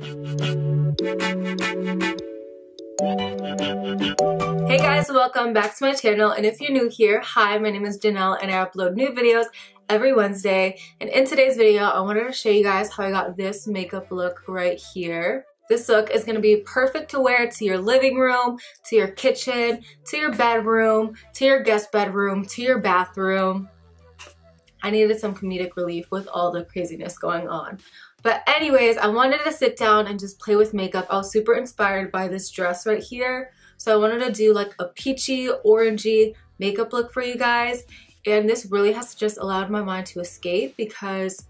Hey guys, welcome back to my channel, and if you're new here, hi, my name is Janelle and I upload new videos every Wednesday. And in today's video, I wanted to show you guys how I got this makeup look right here. This look is going to be perfect to wear to your living room, to your kitchen, to your bedroom, to your guest bedroom, to your bathroom. I needed some comedic relief with all the craziness going on. But anyways, I wanted to sit down and just play with makeup. I was super inspired by this dress right here. So I wanted to do like a peachy, orangey makeup look for you guys. And this really has just allowed my mind to escape because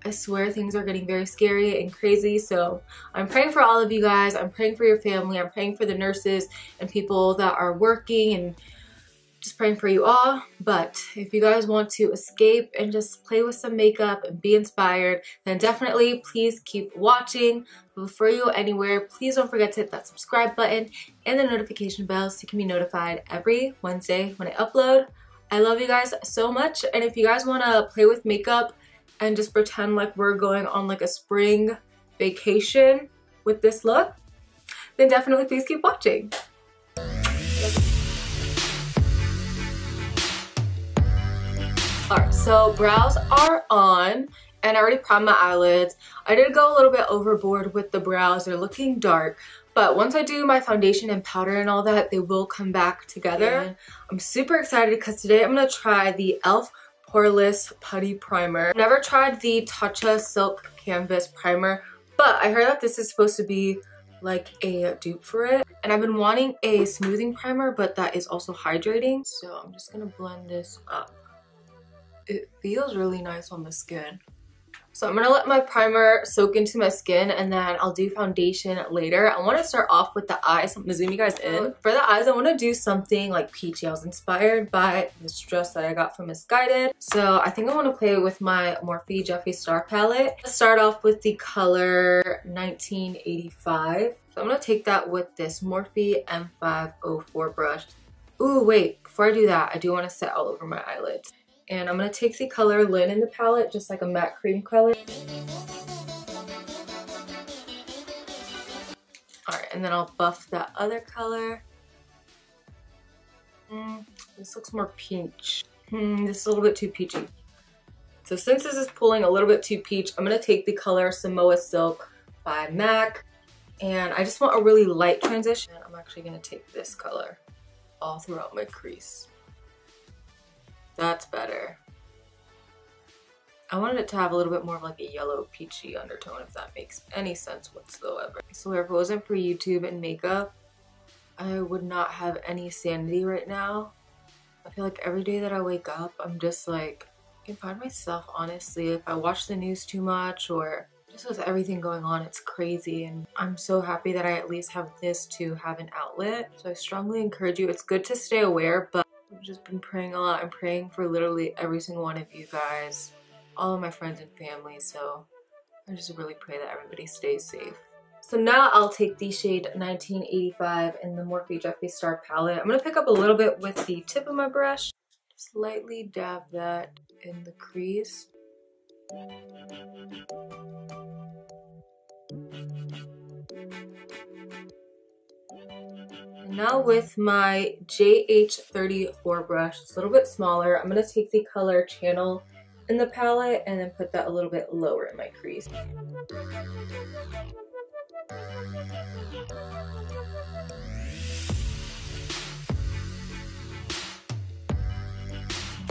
I swear things are getting very scary and crazy. So I'm praying for all of you guys. I'm praying for your family. I'm praying for the nurses and people that are working, and just praying for you all. But if you guys want to escape and just play with some makeup and be inspired, then definitely please keep watching. But before you go anywhere, please don't forget to hit that subscribe button and the notification bell so you can be notified every Wednesday when I upload. I love you guys so much, and if you guys want to play with makeup and just pretend like we're going on like a spring vacation with this look, then definitely please keep watching. Alright, so brows are on, and I already primed my eyelids. I did go a little bit overboard with the brows. They're looking dark, but once I do my foundation and powder and all that, they will come back together. Yeah. I'm super excited because today I'm going to try the e.l.f. Poreless Putty Primer. I've never tried the Tatcha Silk Canvas Primer, but I heard that this is supposed to be like a dupe for it. And I've been wanting a smoothing primer, but that is also hydrating. So I'm just going to blend this up. It feels really nice on the skin. So I'm gonna let my primer soak into my skin, and then I'll do foundation later. I want to start off with the eyes. I'm gonna zoom you guys in. For the eyes, I want to do something like peachy. I was inspired by this dress that I got from Missguided. So I think I want to play with my Morphe Jeffree Star palette. Let's start off with the color 1985. So I'm gonna take that with this Morphe M504 brush. Ooh, wait, before I do that, I do want to set all over my eyelids. And I'm going to take the color Lin in the palette, just like a matte cream color. Alright, and then I'll buff that other color. This looks more peach. This is a little bit too peachy. So since this is pulling a little bit too peach, I'm going to take the color Samoa Silk by MAC. And I just want a really light transition. I'm actually going to take this color all throughout my crease. That's better. I wanted it to have a little bit more of like a yellow peachy undertone, if that makes any sense whatsoever. So if it wasn't for YouTube and makeup, I would not have any sanity right now. I feel like every day that I wake up, I'm just like, I can find myself, honestly, if I watch the news too much or just with everything going on, it's crazy. And I'm so happy that I at least have this to have an outlet. So I strongly encourage you. It's good to stay aware, but I've just been praying a lot. I'm praying for literally every single one of you guys, all of my friends and family, so I just really pray that everybody stays safe. So now I'll take the shade 1985 in the Morphe Jeffree Star palette. I'm going to pick up a little bit with the tip of my brush. Just lightly dab that in the crease. Now with my JH34 brush, it's a little bit smaller, I'm going to take the color Channel in the palette and then put that a little bit lower in my crease.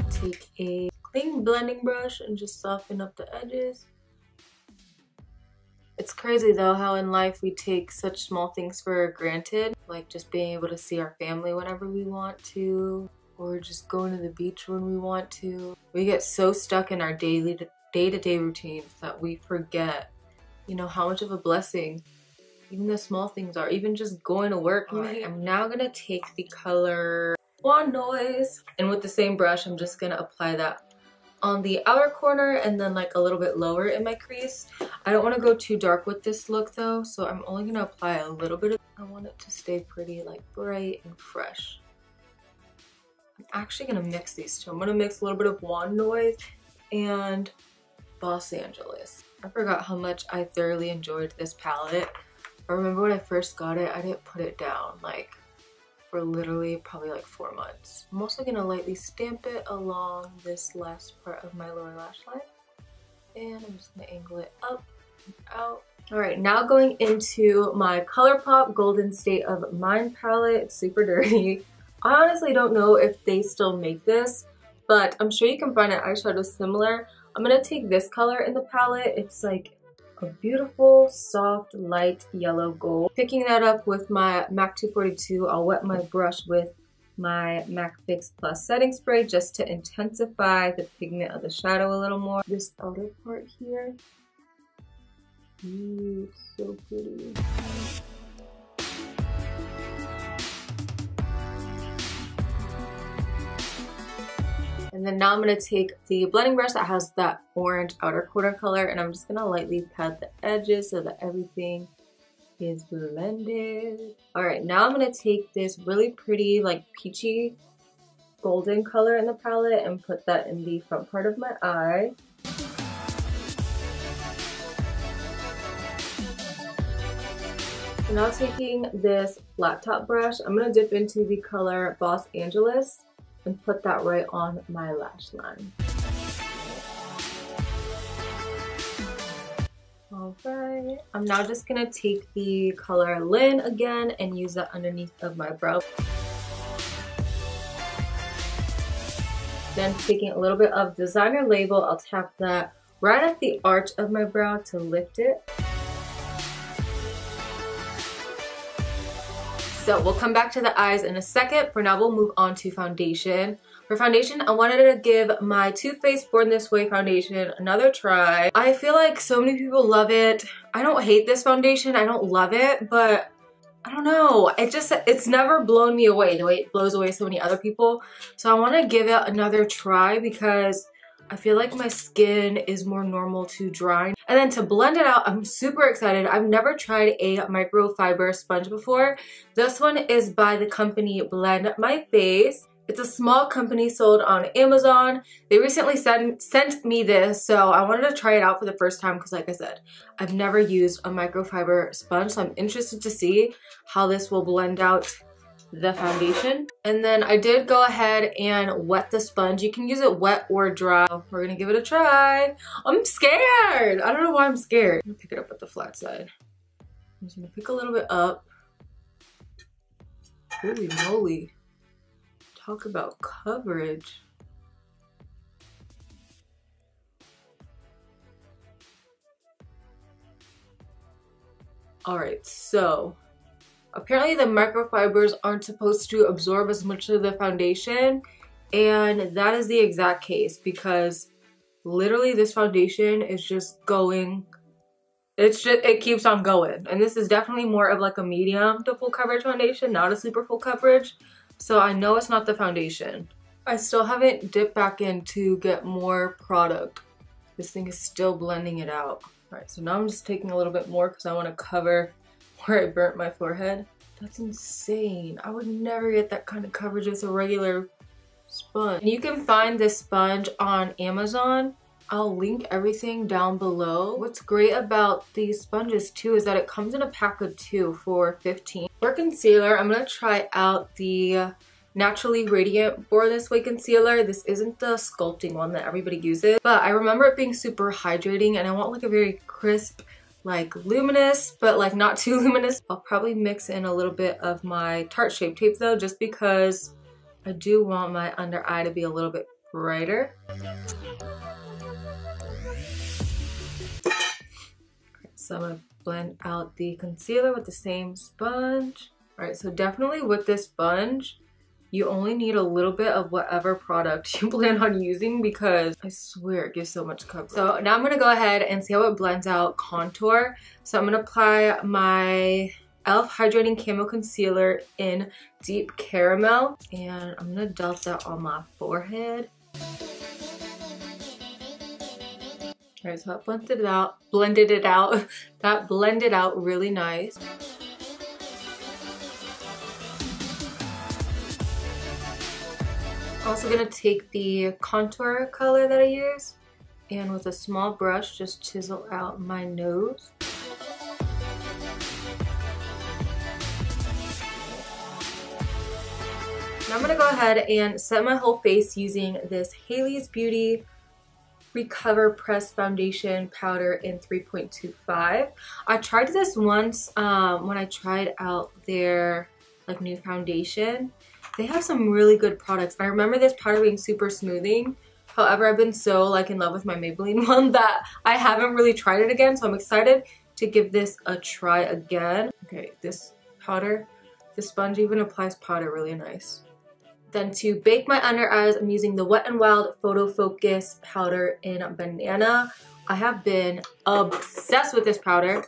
Take a clean blending brush and just soften up the edges. It's crazy though how in life we take such small things for granted, like just being able to see our family whenever we want to, or just going to the beach when we want to. We get so stuck in our day-to-day routines that we forget, you know, how much of a blessing even the small things are, even just going to work. I'm now gonna take the color Wand Noise, and with the same brush, I'm just gonna apply that on the outer corner and then like a little bit lower in my crease. I don't want to go too dark with this look though, so I'm only going to apply a little bit of, I want it to stay pretty like bright and fresh. I'm actually going to mix these two. I'm going to mix a little bit of Wand Noise and Los Angeles. I forgot how much I thoroughly enjoyed this palette. I remember when I first got it, I didn't put it down like for literally probably like 4 months. I'm also gonna lightly stamp it along this last part of my lower lash line. And I'm just gonna angle it up and out. All right, now going into my ColourPop Golden State of Mind palette. It's super dirty. I honestly don't know if they still make this, but I'm sure you can find an eyeshadow similar. I'm gonna take this color in the palette. It's like a beautiful, soft, light yellow gold. Picking that up with my MAC 242, I'll wet my brush with my MAC Fix Plus setting spray just to intensify the pigment of the shadow a little more. This outer part here. Ooh, so pretty. And then now I'm going to take the blending brush that has that orange outer quarter color, and I'm just going to lightly pat the edges so that everything is blended. Alright, now I'm going to take this really pretty like peachy golden color in the palette and put that in the front part of my eye. So now taking this flat top brush, I'm going to dip into the color Los Angeles and put that right on my lash line. Alright, I'm now just going to take the color Lynn again and use that underneath of my brow. Then taking a little bit of Designer Label, I'll tap that right at the arch of my brow to lift it. So we'll come back to the eyes in a second. For now, we'll move on to foundation. For foundation, I wanted to give my Too Faced Born This Way foundation another try. I feel like so many people love it. I don't hate this foundation. I don't love it, but I don't know. It's never blown me away the way it blows away so many other people. So I want to give it another try because I feel like my skin is more normal to drying. And then to blend it out, I'm super excited. I've never tried a microfiber sponge before. This one is by the company Blend My Face. It's a small company sold on Amazon. They recently sent me this, so I wanted to try it out for the first time because like I said, I've never used a microfiber sponge, so I'm interested to see how this will blend out the foundation. And then I did go ahead and wet the sponge. You can use it wet or dry. We're gonna give it a try. I'm scared. I don't know why I'm scared. I'm gonna pick it up at the flat side. I'm just gonna pick a little bit up. Holy moly. Talk about coverage. All right, so apparently the microfibers aren't supposed to absorb as much of the foundation, and that is the exact case because literally this foundation is just going, it keeps on going. And this is definitely more of like a medium to full coverage foundation, not a super full coverage. So I know it's not the foundation. I still haven't dipped back in to get more product. This thing is still blending it out. All right, so now I'm just taking a little bit more because I want to cover where I burnt my forehead. That's insane. I would never get that kind of coverage with a regular sponge. And you can find this sponge on Amazon. I'll link everything down below. What's great about these sponges too is that it comes in a pack of 2 for $15. For concealer, I'm gonna try out the Naturally Radiant Born This Way concealer. This isn't the sculpting one that everybody uses, but I remember it being super hydrating and I want like a very crisp, like luminous, but like not too luminous. I'll probably mix in a little bit of my Tarte Shape Tape though, just because I do want my under eye to be a little bit brighter. So I'm gonna blend out the concealer with the same sponge. All right, so definitely with this sponge, you only need a little bit of whatever product you plan on using because I swear it gives so much coverage. So now I'm gonna go ahead and see how it blends out contour. So I'm gonna apply my e.l.f. Hydrating Camo Concealer in Deep Caramel, and I'm gonna dot that on my forehead. Alright, so that blended it out. That blended out really nice. Also gonna take the contour color that I use And with a small brush, just chisel out my nose. Now I'm gonna go ahead and set my whole face using this Haley's Beauty Recover Press Foundation Powder in 3.25. I tried this once when I tried out their like new foundation. They have some really good products. I remember this powder being super smoothing. However, I've been so like in love with my Maybelline one that I haven't really tried it again. So I'm excited to give this a try again. Okay, this powder, this sponge even applies powder really nice. Then to bake my under eyes, I'm using the Wet n Wild Photo Focus powder in Banana. I have been obsessed with this powder.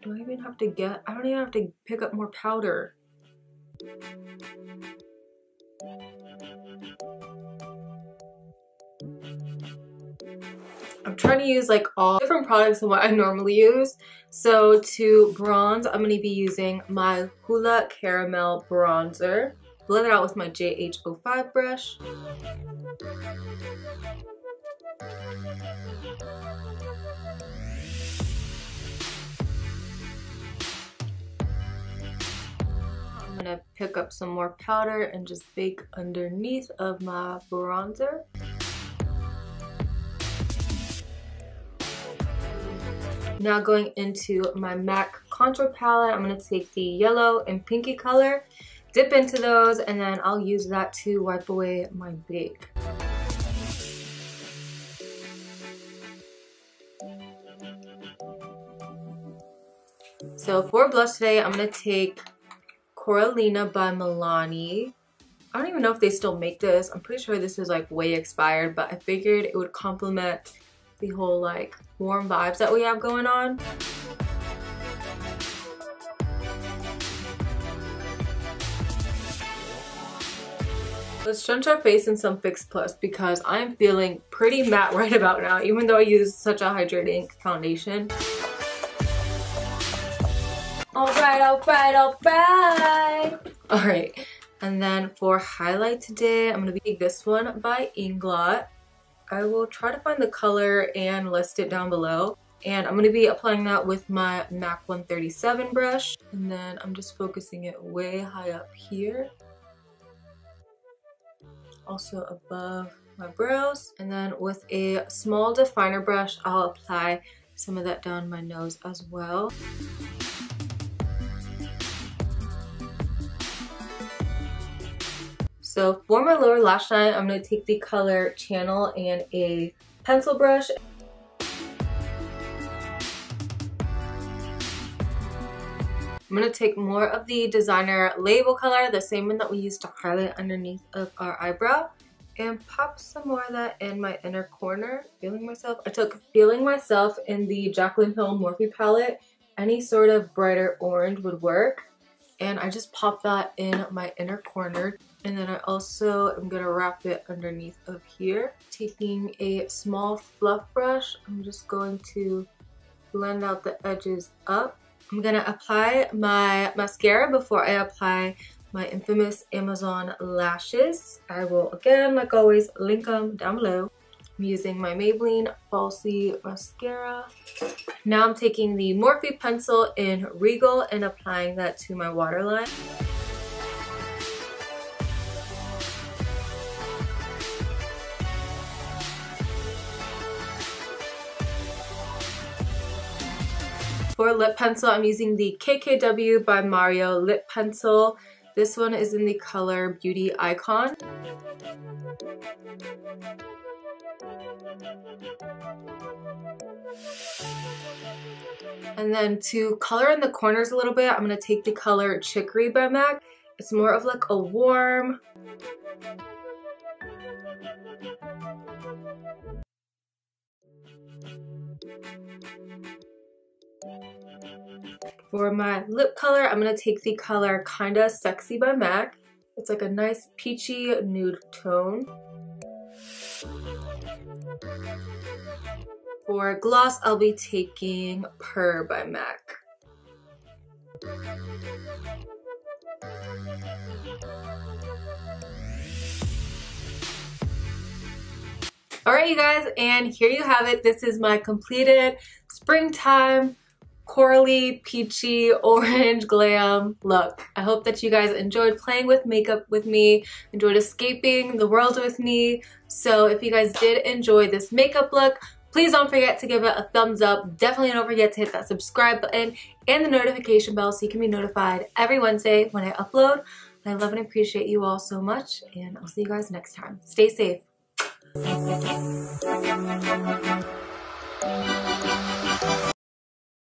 Do I even have to get, I don't even have to pick up more powder. I'm trying to use like all different products than what I normally use. So to bronze, I'm going to be using my Hoola Caramel Bronzer. Blend it out with my JH05 brush. I'm going to pick up some more powder and just bake underneath of my bronzer. Now going into my MAC contour palette, I'm going to take the yellow and pinky color, dip into those, and then I'll use that to wipe away my bake. So for blush today, I'm going to take Coralina by Milani. I don't even know if they still make this. I'm pretty sure this is like way expired, but I figured it would complement the whole like warm vibes that we have going on. Let's drench our face in some Fix Plus because I'm feeling pretty matte right about now, even though I use such a hydrating foundation. Alright. Alright, and then for highlight today, I'm going to be this one by Inglot. I will try to find the color and list it down below. And I'm going to be applying that with my MAC 137 brush. And then I'm just focusing it way high up here. Also above my brows. And then with a small definer brush, I'll apply some of that down my nose as well. So for my lower lash line, I'm going to take the color Channel and a pencil brush. I'm going to take more of the designer label color, the same one that we used to highlight underneath of our eyebrow, and pop some more of that in my inner corner. Feeling myself. I took Feeling Myself in the Jaclyn Hill Morphe palette. Any sort of brighter orange would work. And I just popped that in my inner corner. And then I also am going to wrap it underneath of here. Taking a small fluff brush, I'm just going to blend out the edges up. I'm going to apply my mascara before I apply my infamous Amazon lashes. I will, again, like always, link them down below. I'm using my Maybelline Falsies mascara. Now I'm taking the Morphe pencil in Regal and applying that to my waterline. For lip pencil, I'm using the KKW by Mario lip pencil. This one is in the color Beauty Icon. And then to color in the corners a little bit, I'm going to take the color Chicory by MAC. It's more of like a warm, for my lip color, I'm going to take the color Kinda Sexy by MAC. It's like a nice peachy nude tone. For gloss, I'll be taking Purr by MAC. Alright you guys, and here you have it. This is my completed springtime corally, peachy, orange glam look. I hope that you guys enjoyed playing with makeup with me, enjoyed escaping the world with me. So if you guys did enjoy this makeup look, please don't forget to give it a thumbs up. Definitely don't forget to hit that subscribe button and the notification bell so you can be notified every Wednesday when I upload. I love and appreciate you all so much, and I'll see you guys next time. Stay safe.